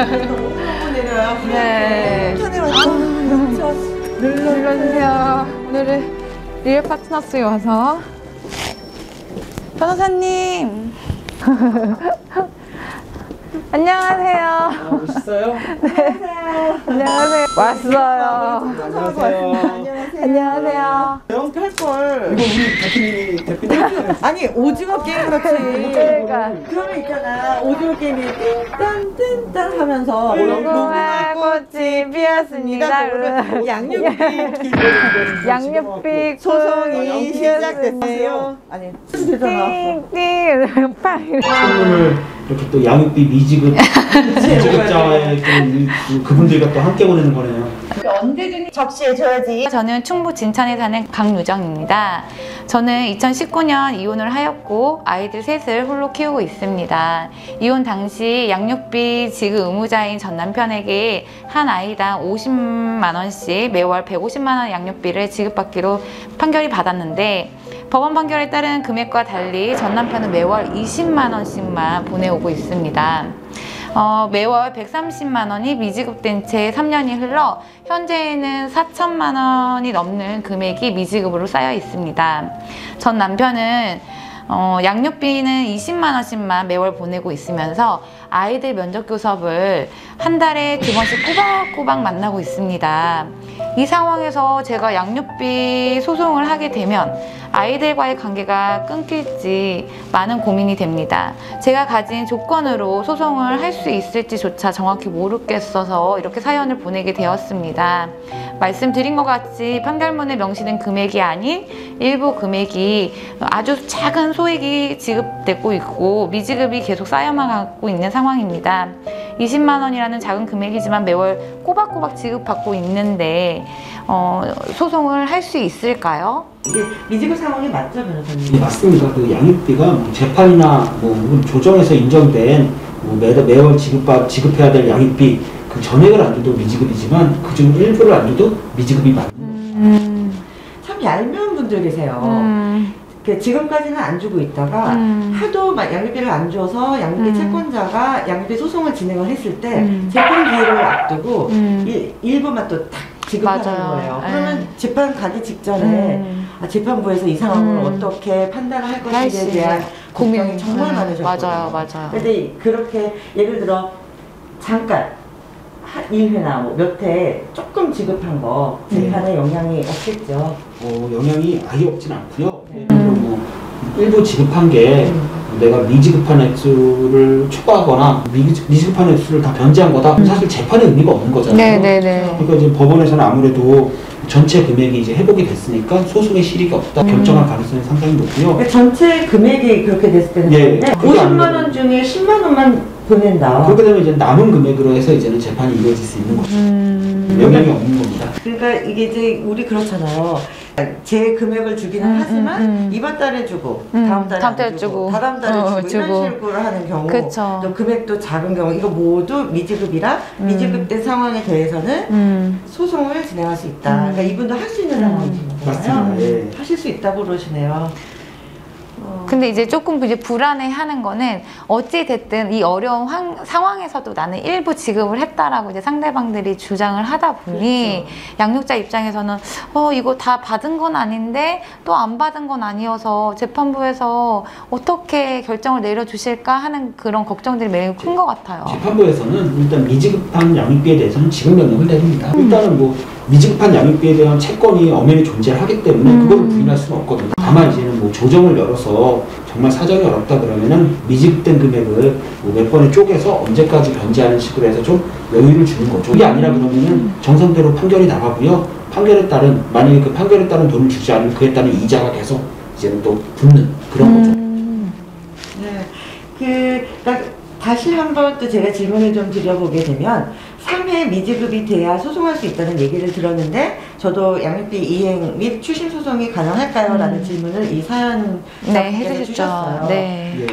너무 내려요. 네. 편에 왔어. 눌러주세요. 오늘은 리얼 파트너스에 와서 변호사님 안녕하세요. 멋있어요? 네. 안녕하세요. 왔어요. 안녕하세요. 안녕하세요. 연습 할걸. 이거 우리 대표님 아니, 오징어 게임 같이. 그러니까. 그러면 있잖아. 오징어 게임이 띵딴 띵딴 하면서 무궁화 꽃이 피었습니다. 양육비 소송이 시작됐어요. 아니, 되잖아. 띵띵 빵. 오늘 이렇게 또 양육비 미지급자와의 그분들과 또 함께 보내는 거네요. 언제든지 접시해줘야지. 저는 충북 진천에 사는 강유정입니다. 저는 2019년 이혼을 하였고 아이들 셋을 홀로 키우고 있습니다. 이혼 당시 양육비 지급 의무자인 전 남편에게 한 아이당 50만 원씩 매월 150만 원 양육비를 지급받기로 판결이 받았는데 법원 판결에 따른 금액과 달리 전 남편은 매월 20만 원씩만 보내오고 있습니다. 매월 130만 원이 미지급된 채 3년이 흘러 현재에는 4천만 원이 넘는 금액이 미지급으로 쌓여 있습니다. 전 남편은 양육비는 20만 원씩만 매월 보내고 있으면서 아이들 면접교 수업을 한 달에 2번씩 꼬박꼬박 만나고 있습니다. 이 상황에서 제가 양육비 소송을 하게 되면 아이들과의 관계가 끊길지 많은 고민이 됩니다. 제가 가진 조건으로 소송을 할 수 있을지조차 정확히 모르겠어서 이렇게 사연을 보내게 되었습니다. 말씀드린 것 같이 판결문에 명시된 금액이 아닌 일부 금액이 아주 작은 소액이 지급되고 있고 미지급이 계속 쌓여만 가고 있는 상황입니다. 20만 원이라는 작은 금액이지만 매월 꼬박꼬박 지급받고 있는데 소송을 할 수 있을까요? 이게 미지급 상황이 맞죠, 변호사님? 네, 맞습니다. 그 양육비가 뭐 재판이나 뭐 조정에서 인정된 뭐 매월 지급해야 될 양육비 그 전액을 안 줘도 미지급이지만 그중 일부를 안 줘도 미지급이 맞는 참 얄미운 분들 계세요. 지금까지는 안 주고 있다가 하도 막 양육비를 안 줘서 양육비 채권자가 양육비 소송을 진행을 했을 때 재판 기일을 앞두고 일부만 또 딱 지급하는 거예요. 그러면 재판 가기 직전에 재판부에서 이 상황을 어떻게 판단을 할 것인지에 대한 고민이 정말 많으셨거든요. 맞아요. 근데 그렇게 예를 들어 잠깐 1회나 뭐 몇 회 조금 지급한 거 재판에 영향이 없겠죠? 영향이 아예 없진 않고요. 뭐 일부 지급한 게 내가 미지급한 액수를 초과하거나 미지급한 액수를 다 변제한 거다. 사실 재판에 의미가 없는 거잖아요. 그러니까 이제 법원에서는 아무래도 전체 금액이 이제 회복이 됐으니까 소송의 실의가 없다 결정할 가능성이 상당히 높고요. 그러니까 전체 금액이 그렇게 됐을 때는 예, 50만 원 중에 10만 원만 보낸다. 그렇게 되면 이제 남은 금액으로 해서 이제는 재판이 이루어질 수 있는 거죠. 영향이 없는 겁니다. 그러니까 이게 이제 우리 그렇잖아요. 제 금액을 주기는 하지만 이번 달에 주고 다음 달에 안 주고 다다음 달에 주고 이런 식으로 하는 경우 또 금액도 작은 경우 이거 모두 미지급이라 미지급된 상황에 대해서는 소송을 진행할 수 있다. 그러니까 이분도 할 수 있는 상황이신 거잖아요. 맞습니다. 예. 하실 수 있다고 그러시네요. 근데 이제 조금 이제 불안해하는 거는 어찌 됐든 이 어려운 상황에서도 나는 일부 지급을 했다라고 이제 상대방들이 주장을 하다 보니 양육자 입장에서는 이거 다 받은 건 아닌데 또 안 받은 건 아니어서 재판부에서 어떻게 결정을 내려주실까 하는 그런 걱정들이 매우 큰 것 같아요. 재판부에서는 일단 미지급한 양육비에 대해서는 지급 명령을 내립니다. 일단은 뭐 미지급한 양육비에 대한 채권이 엄연히 존재하기 때문에 그걸 부인할 수는 없거든요. 다만 이제는 뭐 조정을 열어서 정말 사정이 어렵다 그러면은 미지급된 금액을 뭐 몇 번에 쪼개서 언제까지 변제하는 식으로 해서 좀 여유를 주는 거죠. 그게 아니라 그러면은 정상대로 판결이 나가고요. 판결에 따른 만약에 그 판결에 따른 돈을 주지 않으면 그에 따른 이자가 계속 이제는 또 붙는 그런 거죠. 네, 그러니까 다시 한번 또 제가 질문을 좀 드려보게 되면 3회 미지급이 돼야 소송할 수 있다는 얘기를 들었는데 저도 양육비 이행 및 추심 소송이 가능할까요? 라는 질문을 이 사연 해주셨어요. 네.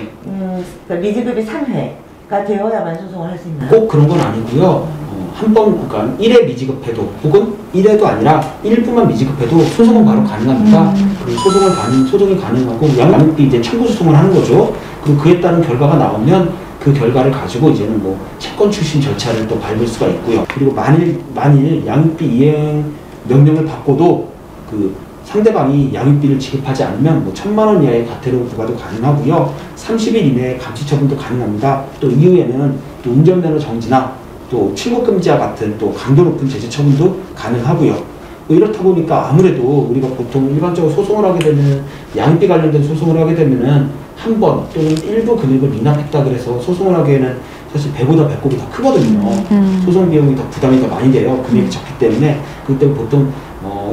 그러니까 미지급이 3회가 되어야만 소송을 할 수 있나요? 꼭 그런 건 아니고요. 한 번, 그러니까 1회 미지급해도 혹은 1회도 아니라 일부만 미지급해도 소송은 바로 가능합니다. 그리고 소송이 가능하고 양육비 이제 청구 소송을 하는 거죠. 그리고 그에 따른 결과가 나오면 그 결과를 가지고 이제는 뭐 채권 출신 절차를 또 밟을 수가 있고요. 그리고 만일 양육비 이행 명령을 받고도 그 상대방이 양육비를 지급하지 않으면 뭐 1,000만 원 이하의 과태료 부과도 가능하고요. 30일 이내에 감시 처분도 가능합니다. 또 이후에는 또 운전면허 정지나 또 출국 금지와 같은 또 강도 높은 제재 처분도 가능하고요. 뭐 이렇다 보니까 아무래도 우리가 보통 일반적으로 소송을 하게 되면 양육비 관련된 소송을 하게 되면은 한 번 또는 일부 금액을 미납했다 그래서 소송을 하기에는 사실 배보다 배꼽이 더 크거든요. 소송 비용이 더 부담이 더 많이 돼요. 금액이 적기 때문에. 그렇기 때문에 보통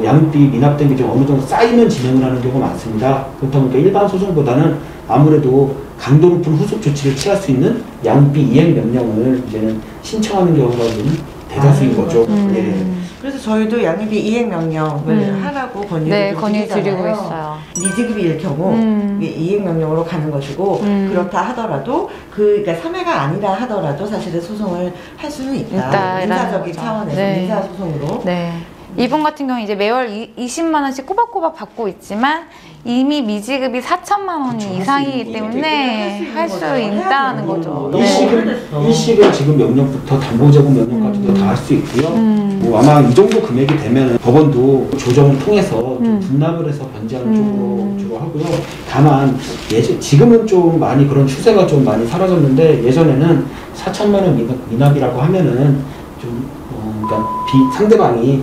양육비 미납된 게 좀 어느 정도 쌓이면 진행을 하는 경우가 많습니다. 그렇다 보니까 일반 소송보다는 아무래도 강도 높은 후속 조치를 취할 수 있는 양육비 이행 명령을 이제는 신청하는 경우가 좀 대다수인 거죠. 예. 그래서 저희도 양육비 이행 명령을 하라고 네, 건의를 건의드리고 있어요. 미지급일 경우 이게 이행 명령으로 가는 것이고 그렇다 하더라도 그러니까 3회가 아니라 하더라도 사실은 소송을 할 수는 있다. 민사적인 차원에서 네. 민사 소송으로. 네. 이분 같은 경우 이제 매월 20만 원씩 꼬박꼬박 받고 있지만 이미 미지급이 4천만 원 그렇죠. 이상이기 때문에 할 수 있다는 거죠. 일식은 지금 명령부터 담보자금 명령까지도 다 할 수 있고요. 뭐 아마 이 정도 금액이 되면 법원도 조정을 통해서 좀 분납을 해서 변제하는 쪽으로 주로 하고요. 다만 지금은 좀 많이 그런 추세가 좀 많이 사라졌는데 예전에는 4천만 원 미납이라고 하면은 좀 그러니까 상대방이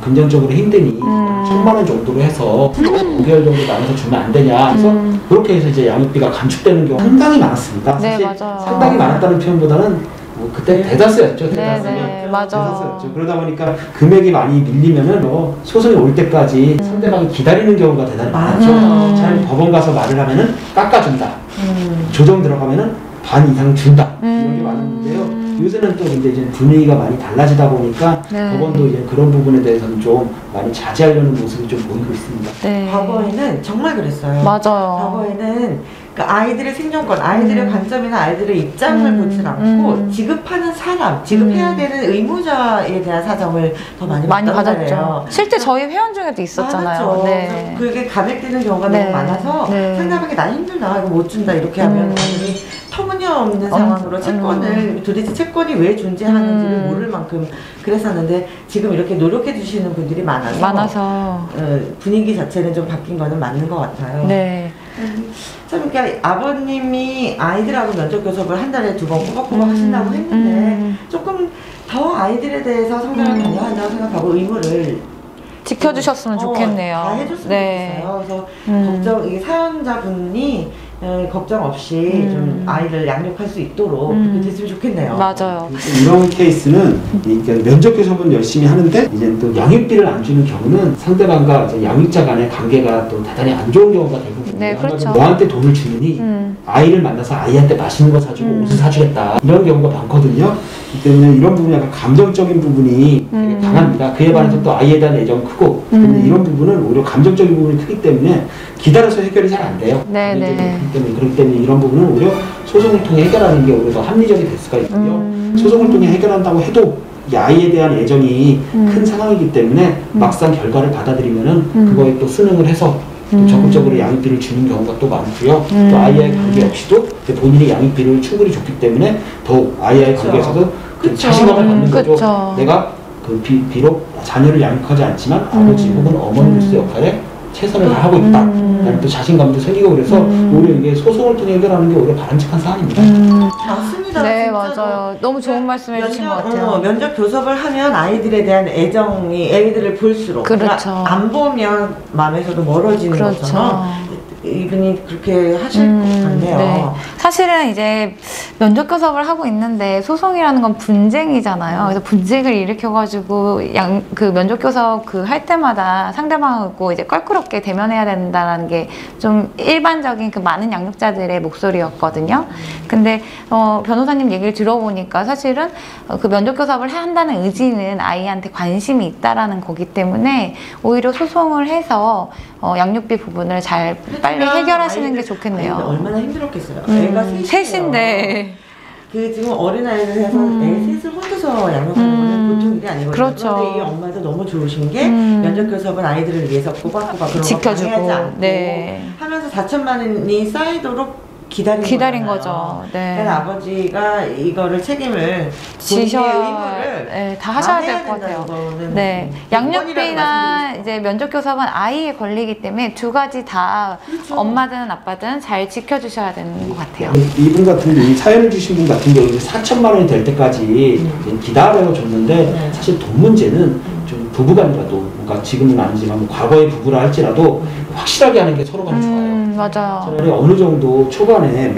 금전적으로 힘드니 1,000만 원 정도로 해서 5개월 정도 나눠서 주면 안 되냐. 그래서 그렇게 해서 이제 양육비가 감축되는 경우가 상당히 많았습니다. 네, 사실 맞아요. 상당히 많았다는 표현보다는 뭐 그때 대다수였죠. 네, 맞아요. 대다수였죠. 그러다 보니까 금액이 많이 밀리면은 뭐 소송이 올 때까지 상대방이 기다리는 경우가 대단히 많죠. 차라리 법원 가서 말을 하면은 깎아준다. 조정 들어가면은 반 이상 준다. 이런 게 많았는데요. 요새는 또 근데 이제 분위기가 많이 달라지다 보니까 법원도 이제 그런 부분에 대해서는 좀 많이 자제하려는 모습이 좀 보이고 있습니다. 네. 과거에는 정말 그랬어요. 맞아요. 과거에는 그러니까 아이들의 생존권, 아이들의 관점이나 아이들의 입장을 보지 않고 지급하는 사람, 지급해야 되는 의무자에 대한 사정을 더 많이 받았죠. 받았죠. 실제 저희 회원 중에도 있었잖아요. 많았죠. 네. 그게 감액되는 경우가 네. 너무 많아서 네. 상대방이 나 힘들다, 이거 못 준다 이렇게 하면 완전히 터무니없는 상황으로 채권을 도대체 채권이 왜 존재하는지를 모를 만큼 그랬었는데 지금 이렇게 노력해 주시는 분들이 많아서 분위기 자체는 좀 바뀐 거는 맞는 것 같아요. 네. 참 그러니까 아버님이 아이들하고 면접 교섭을 한 달에 2번 꼬박꼬박 하신다고 했는데 조금 더 아이들에 대해서 성장을 관여한다고 생각하고 의무를 지켜주셨으면 좋겠네요. 다 해줬으면 네. 좋겠어요. 그래서 걱정, 이게 사연자분이 걱정 없이 좀 아이를 양육할 수 있도록 그렇게 됐으면 좋겠네요. 맞아요. 이런 케이스는 면접 교섭은 열심히 하는데 이제 또 양육비를 안 주는 경우는 상대방과 이제 양육자 간의 관계가 또 대단히 안 좋은 경우가 대부분이에요. 네, 그렇죠. 너한테 돈을 주느니 아이를 만나서 아이한테 맛있는 거 사주고 옷을 사주겠다 이런 경우가 많거든요. 그렇기 때문에 이런 부분이 약간 감정적인 부분이 되게 강합니다. 그에 반해서 또 아이에 대한 애정 크고 근데 이런 부분은 오히려 감정적인 부분이 크기 때문에 기다려서 해결이 잘 안 돼요. 네, 네. 그렇기 때문에 이런 부분은 오히려 소송을 통해 해결하는 게 오히려 더 합리적이 될 수가 있고요. 소송을 통해 해결한다고 해도 이 아이에 대한 애정이 큰 상황이기 때문에 막상 결과를 받아들이면은 그거에 또 순응을 해서 또 적극적으로 양육비를 주는 경우가 또 많고요. 또 아이와의 관계 없이도 본인이 양육비를 충분히 줬기 때문에 더욱 아이와의 관계에서도 그 자신감을 갖는 거죠. 내가 비록 자녀를 양육하지 않지만 아버지 혹은 어머니로서의 역할에 최선을 다하고 있다. 또 자신감도 생기고 그래서 오히려 이게 소송을 통해 해결하는 게 오히려 바람직한 사안입니다. 맞습니다. 네, 진짜로. 맞아요. 너무 좋은 말씀 해주신 것 같아요. 면접 교섭을 하면 아이들에 대한 애정이 애들을 볼수록 그렇죠. 안 보면 마음에서도 멀어지는 그렇죠. 것처럼 이분이 그렇게 하실 것 같네요. 네. 사실은 이제 면접 교섭을 하고 있는데 소송이라는 건 분쟁이잖아요. 그래서 분쟁을 일으켜가지고 그 면접 교섭 할 때마다 상대방하고 이제 껄끄럽게 대면해야 된다는 게 좀 일반적인 그 많은 양육자들의 목소리였거든요. 근데 변호사님 얘기를 들어보니까 사실은 그 면접 교섭을 한다는 의지는 아이한테 관심이 있다라는 거기 때문에 오히려 소송을 해서 양육비 부분을 잘 빨리 해결하시는 게 좋겠네요. 얼마나 힘들었겠어요. 애가 셋인데 그 지금 어린아이를 해서 애 셋을 혼자서 양육하는 건 보통 일이 아니거든요. 그렇죠. 그런데 이 엄마도 너무 좋으신 게 면접 교섭은 아이들을 위해서 꼬박꼬박 그런 거 지켜주고, 방해하지 않고 네. 하면서 4천만 원이 쌓이도록 기다린 거잖아요. 거죠. 네. 그래서 아버지가 이거를 책임을 지셔, 본인의 의무를 네, 다 하셔야 될 것 된다는 같아요. 거는 네, 기본이라고 양육비나 말씀드리고 이제 면접 교섭은 아이에 걸리기 때문에 두 가지 다 그렇죠. 엄마든 아빠든 잘 지켜주셔야 되는 것 같아요. 이분 같은 경우, 이 사연을 주신 분 같은 경우 4천만 원이 될 때까지 기다려 줬는데 네. 사실 돈 문제는 좀 부부간이라도 뭔가 지금은 아니지만 뭐 과거의 부부라 할지라도 확실하게 하는 게 서로 간에 좋아요. 맞아요. 차라리 어느 정도 초반에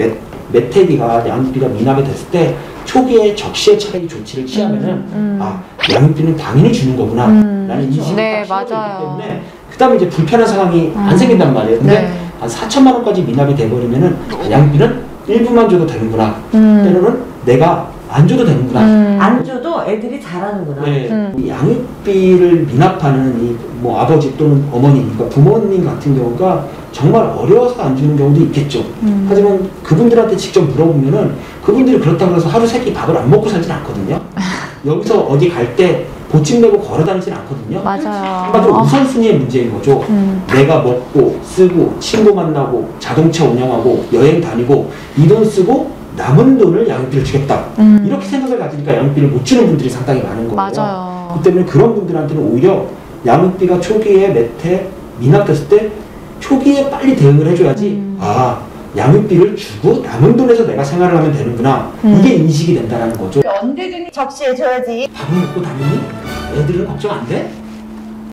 매태기가 양육비가 미납이 됐을 때 초기에 적시에 차라리 조치를 취하면은 아 양육비는 당연히 주는 거구나 라는 인식이 네, 딱 심어져 맞아요. 있기 때문에 그 다음에 이제 불편한 상황이 안 생긴단 말이에요. 근데 네. 한 4천만 원까지 미납이 돼버리면은 양육비는 일부만 줘도 되는구나 때로는 내가 안 줘도 되는구나. 안 줘도 애들이 잘하는구나. 네, 이 양육비를 미납하는 이 뭐 아버지 또는 어머니, 그러니까 부모님 같은 경우가 정말 어려워서 안 주는 경우도 있겠죠. 하지만 그분들한테 직접 물어보면은 그분들이 그렇다고 해서 하루 세끼 밥을 안 먹고 살진 않거든요. 여기서 어디 갈 때 보침 메고 걸어 다니진 않거든요. 맞아요. 한마디로 우선순위의 문제인 거죠. 내가 먹고 쓰고 친구 만나고 자동차 운영하고 여행 다니고 이 돈 쓰고 남은 돈을 양육비를 주겠다. 이렇게 생각을 가지니까 양육비를 못 주는 분들이 상당히 많은 거예요. 맞아요. 그 때문에 그런 분들한테는 오히려 양육비가 초기에 매태 미납됐을 때 초기에 빨리 대응을 해줘야지 아 양육비를 주고 남은 돈에서 내가 생활을 하면 되는구나 이게 인식이 된다는 거죠. 언제든지 적시해줘야지. 밥을 먹고 다니니? 애들은 걱정 안 돼?